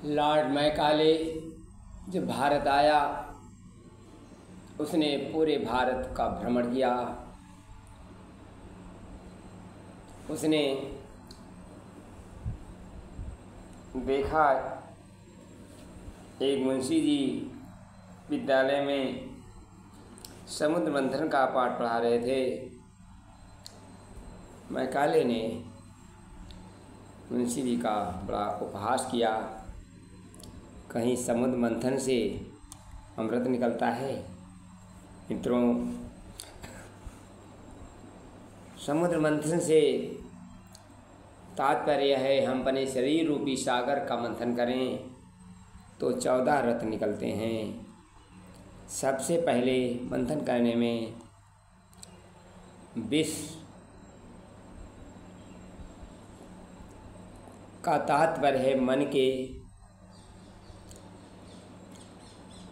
Lord Macaulay जब भारत आया, उसने पूरे भारत का भ्रमण किया। उसने देखा एक मुंशी जी विद्यालय में समुद्र मंथन का पाठ पढ़ा रहे थे। मैकाले ने मुंशी जी का बड़ा उपहास किया। कहीं समुद्र मंथन से अमृत निकलता है? मित्रों, समुद्र मंथन से तात्पर्य है हम अपने शरीर रूपी सागर का मंथन करें तो 14 रत्न निकलते हैं। सबसे पहले मंथन करने में विष का तात्पर्य है मन के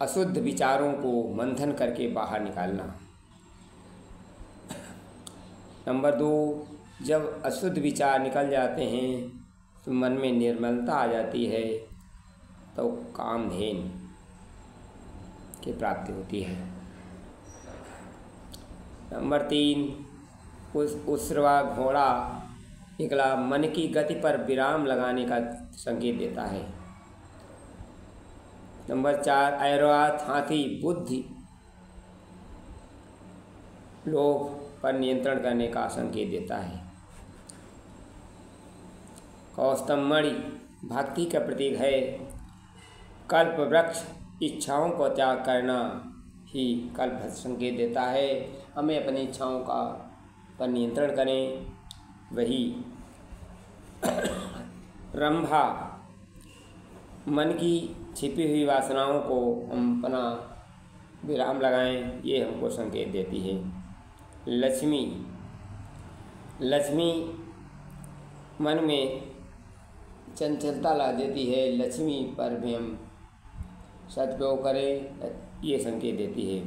अशुद्ध विचारों को मंथन करके बाहर निकालना। नंबर 2, जब अशुद्ध विचार निकल जाते हैं तो मन में निर्मलता आ जाती है, तो कामधेन की प्राप्ति होती है। नंबर 3, उसरवा घोड़ा निकला, मन की गति पर विराम लगाने का संकेत देता है। नंबर 4, ऐरावत हाथी बुद्धि लोभ पर नियंत्रण करने का संकेत देता है। कौस्तुभ मणि भक्ति का प्रतीक है। कल्प वृक्ष इच्छाओं को त्याग करना ही कल्प संकेत देता है। हमें अपनी इच्छाओं का पर नियंत्रण करें। वही रंभा मन की छिपी हुई वासनाओं को हम अपना विराम लगाएं, ये हमको संकेत देती है। लक्ष्मी मन में चंचलता ला देती है। लक्ष्मी पर भी हम सदुपयोग करें, ये संकेत देती है।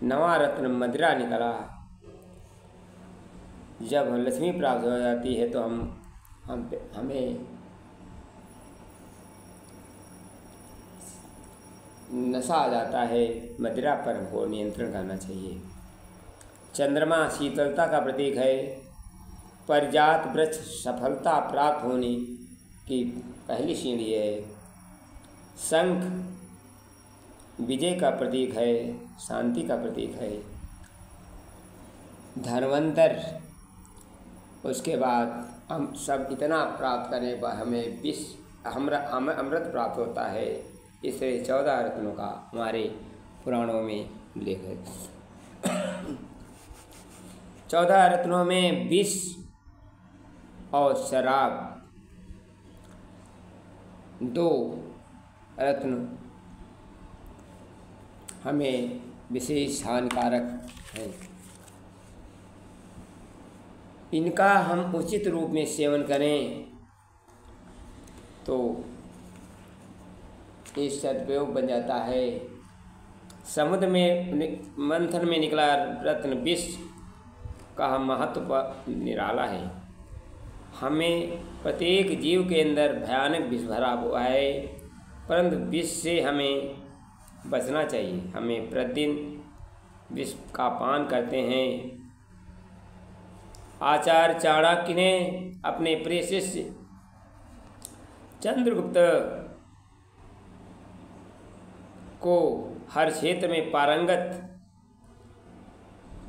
नवा रत्न मदिरा निकला। जब लक्ष्मी प्राप्त हो जाती है तो हमें नशा आ जाता है। मदिरा पर हमको नियंत्रण करना चाहिए। चंद्रमा शीतलता का प्रतीक है। परिजात वृक्ष सफलता प्राप्त होने की पहली सीढ़ी है। शंख विजय का प्रतीक है, शांति का प्रतीक है। धन्वंतर, उसके बाद हम सब इतना प्राप्त करने पर हमें अमृत प्राप्त होता है। इसलिए 14 रत्नों का हमारे पुराणों में उल्लेख है। 14 रत्नों में विष और शराब 2 रत्न हमें विशेष हानिकारक है। इनका हम उचित रूप में सेवन करें तो ये सदुपयोग बन जाता है। समुद्र में मंथन में निकला रत्न विष का महत्व निराला है। हमें प्रत्येक जीव के अंदर भयानक विष भरा हुआ है, परंतु विष से हमें बचना चाहिए। हमें प्रतिदिन विष का पान करते हैं। आचार्य चाणक्य ने अपने प्रिय शिष्य चंद्रगुप्त को हर क्षेत्र में पारंगत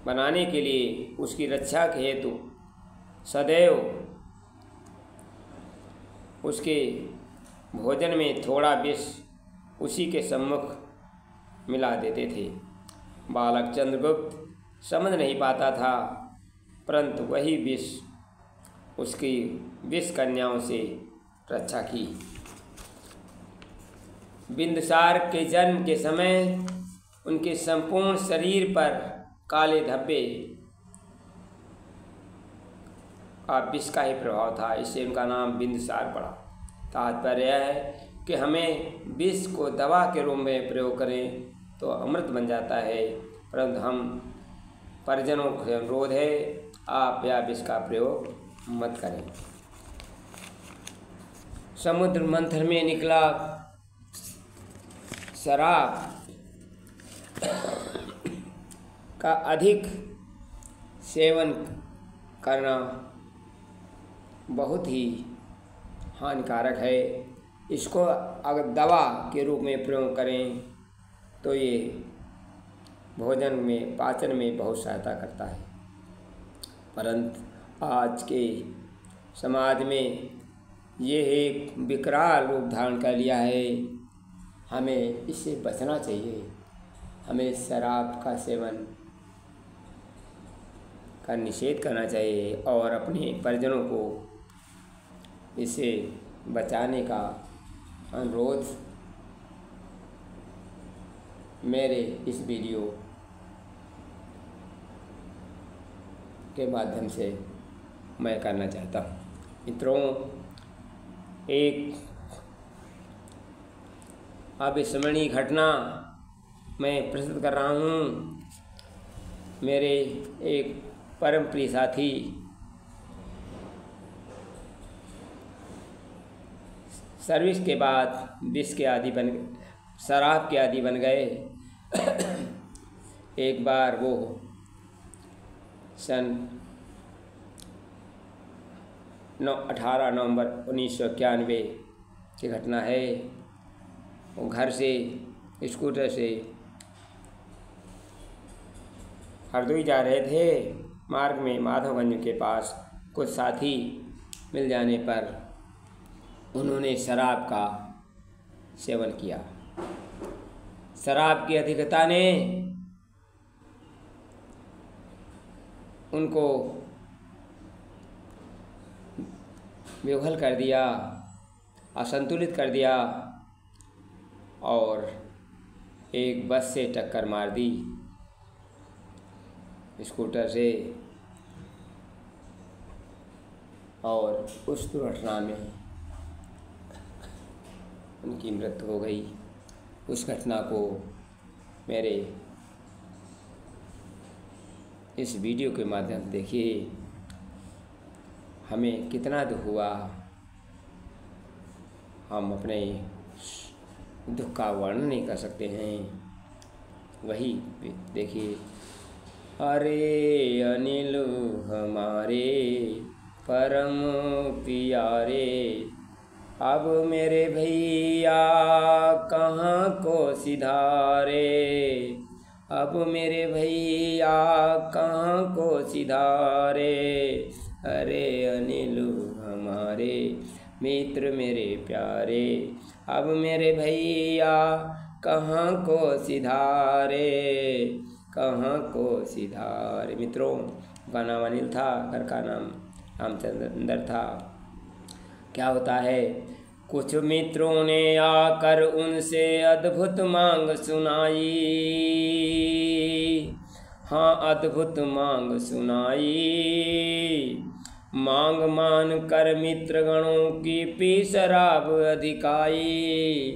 बनाने के लिए उसकी रक्षा के हेतु सदैव उसके भोजन में थोड़ा विष उसी के सम्मुख मिला देते थे। बालक चंद्रगुप्त समझ नहीं पाता था, परंतु वही विष उसकी विष कन्याओं से रक्षा की। बिंदुसार के जन्म के समय उनके संपूर्ण शरीर पर काले धब्बे का विष का ही प्रभाव था, इससे उनका नाम बिंदुसार पड़ा। तात्पर्य है कि हमें विष को दवा के रूप में प्रयोग करें तो अमृत बन जाता है, परंतु हम परिजनों का अनुरोध है आप या विष का प्रयोग मत करें। समुद्र मंथन में निकला शराब का अधिक सेवन करना बहुत ही हानिकारक है। इसको अगर दवा के रूप में प्रयोग करें तो ये भोजन में पाचन में बहुत सहायता करता है, परंतु आज के समाज में ये एक विकराल रूप धारण कर लिया है। हमें इससे बचना चाहिए। हमें शराब का सेवन का निषेध करना चाहिए और अपने परिजनों को इसे बचाने का अनुरोध मेरे इस वीडियो के माध्यम से मैं करना चाहता हूँ। मित्रों, एक अविस्मरणीय घटना मैं प्रस्तुत कर रहा हूँ। मेरे एक परम प्रिय साथी सर्विस के बाद शराब के आदी बन गए। एक बार वो सन 18 नवंबर 1991 की घटना है। वो घर से स्कूटर से हरदोई जा रहे थे। मार्ग में माधवगंज के पास कुछ साथी मिल जाने पर उन्होंने शराब का सेवन किया। शराब की अधिकता ने उनको विह्वल कर दिया, असंतुलित कर दिया और एक बस से टक्कर मार दी स्कूटर से, और उस दुर्घटना में उनकी मृत्यु हो गई। उस घटना को मेरे इस वीडियो के माध्यम से देखिए। हमें कितना दुख हुआ। हम अपने दुख का वर्णन नहीं कर सकते हैं। वही देखिए, अरे अनिल हमारे परम प्यारे, अब मेरे भैया कहाँ को सिधारे, अब मेरे भैया कहाँ को सिधारे। अरे अनिल हमारे मित्र मेरे प्यारे, अब मेरे भैया कहाँ को सिधारे, कहाँ को सिधारे। मित्रों, उनका नाम अनिल था, घर का नाम रामचंद्र था। क्या होता है, कुछ मित्रों ने आकर उनसे अद्भुत मांग सुनाई। हाँ, अद्भुत मांग सुनाई। मांग मान कर मित्रगणों की पी शराब अधिकाई।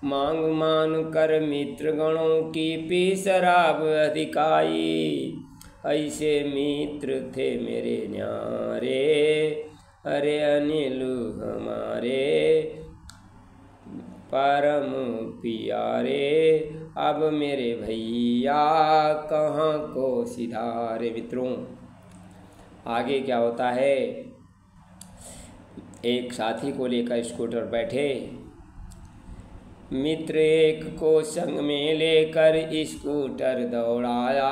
मांग मान कर मित्रगणों की पी शराब अधिकाई। ऐसे मित्र थे मेरे न्यारे, अरे अनिल हमारे परम प्यारे, अब मेरे भैया कहाँ को सिधारे। मित्रों, आगे क्या होता है, एक साथी को लेकर स्कूटर बैठे। मित्र एक को संग में लेकर स्कूटर दौड़ाया।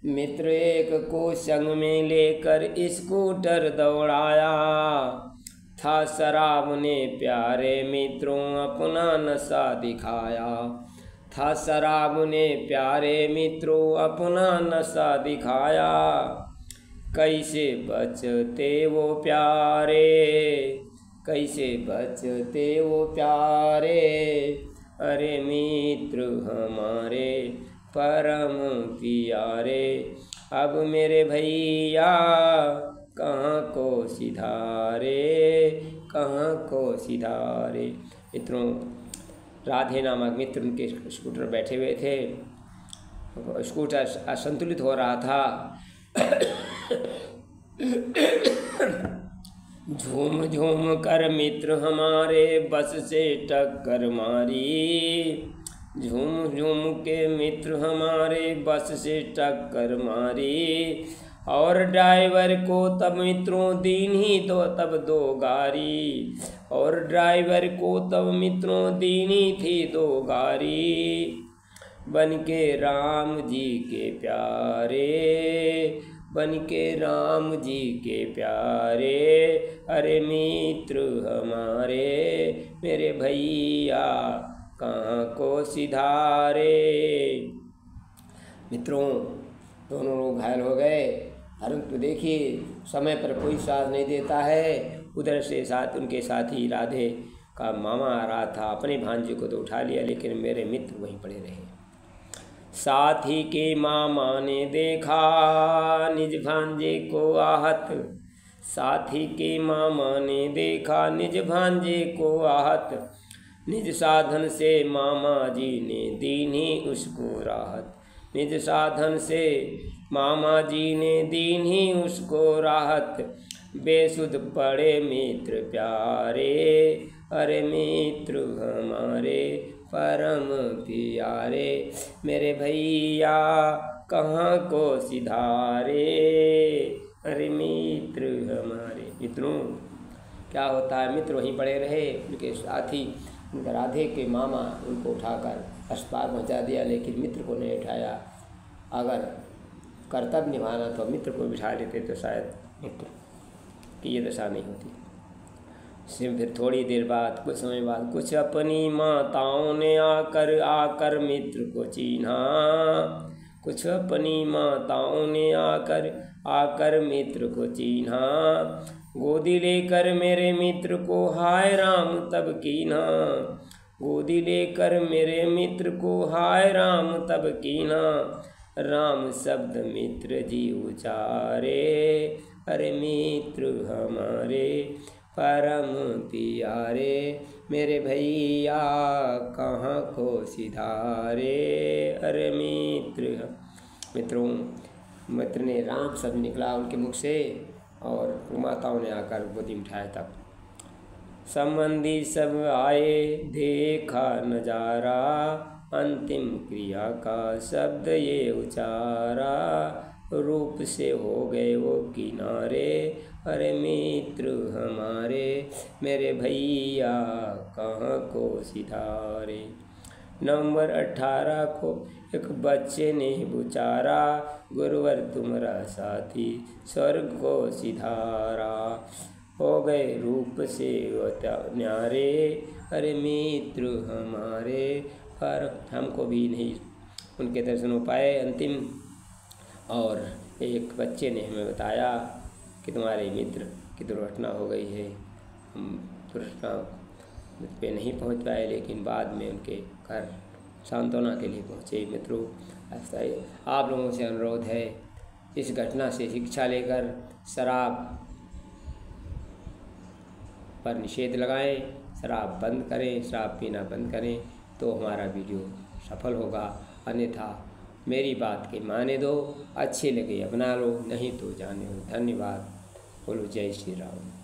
मित्र एक को संग में लेकर स्कूटर दौड़ाया। था शराब ने प्यारे मित्रों अपना नशा दिखाया। था शराब ने प्यारे मित्रों अपना नशा दिखाया। कैसे बचते वो प्यारे, कैसे बचते वो प्यारे, अरे मित्र हमारे परम प्यारे, अब मेरे भैया कहाँ को सिधारे, कहाँ को सिधारे। मित्रों, राधे नामक मित्र उनके स्कूटर बैठे हुए थे। स्कूटर असंतुलित हो रहा था। झूम झूम कर मित्र हमारे बस से टक्कर मारी। झूम झूम के मित्र हमारे बस से टक्कर मारी। और ड्राइवर को तब मित्रों दीन ही तो तब दो गारी। और ड्राइवर को तब मित्रों दीनी थी दो गारी। बन के राम जी के प्यारे, बन के राम जी के प्यारे, अरे मित्र हमारे मेरे भैया कहाँ को सिधारे। मित्रों, दोनों लोग घायल हो गए। परंतु देखिए समय पर कोई साथ नहीं देता है। उधर से साथ उनके साथी राधे का मामा आ रहा था, अपने भांजे को तो उठा लिया, लेकिन मेरे मित्र वहीं पड़े रहे। साथी के मामा ने देखा निज भांजे को आहत। साथी के मामा ने देखा निज भांजे को आहत। निज साधन से मामा जी ने दीनी उसको राहत। निज साधन से मामा जी ने दीनी उसको राहत। बेसुध पड़े मित्र प्यारे, अरे मित्र हमारे परम प्यारे, मेरे भैया कहाँ को सिधारे, अरे मित्र हमारे। मित्रों, क्या होता है, मित्र वहीं पड़े रहे। उनके साथी राधे के मामा उनको उठाकर अस्पताल पहुंचा दिया, लेकिन मित्र को नहीं उठाया। अगर कर्तव्य निभाना तो मित्र को बिठा लेते तो शायद मित्र की ये दशा नहीं होती। फिर थोड़ी देर बाद, कुछ समय बाद, कुछ अपनी माताओं ने आकर मित्र को चीन्हा। कुछ अपनी माताओं ने आकर मित्र को चीन्हा। गोदी लेकर मेरे मित्र को हाय राम तब कीन्हा। गोदी लेकर मेरे मित्र को हाय राम तब कीन्हा। राम शब्द मित्र जी उचारे, अरे मित्र हमारे परम प्यारे, मेरे भैया कहाँ को सिधारे, अरे मित्र। मित्रों, मित्र ने राम शब्द निकला उनके मुख से और माताओं ने आकर गोदी में उठाया। तब संबंधी सब आए, देखा नजारा, अंतिम क्रिया का शब्द ये उचारा। रूप से हो गए वो किनारे, अरे मित्र हमारे मेरे भैया कहाँ को सिधारे। नवंबर 18 को एक बच्चे ने बुचारा, गुरुवर तुम्हारा साथी स्वर्ग को सिधारा। हो गए रूप से न्यारे, अरे मित्र हमारे, पर हमको भी नहीं उनके दर्शन हो पाए अंतिम। और एक बच्चे ने हमें बताया कि तुम्हारे मित्र की दुर्घटना हो गई है। हम दुर्घटना पे नहीं पहुंच पाए, लेकिन बाद में उनके घर सांत्वना के लिए पहुँचे। मित्रों, ऐसा ही आप लोगों से अनुरोध है, इस घटना से शिक्षा लेकर शराब पर निषेध लगाएं, शराब बंद करें, शराब पीना बंद करें, तो हमारा वीडियो सफल होगा। अन्यथा मेरी बात के माने दो, अच्छे लगे अपना लो, नहीं तो जाने दो। धन्यवाद। बोलो जय श्री राम।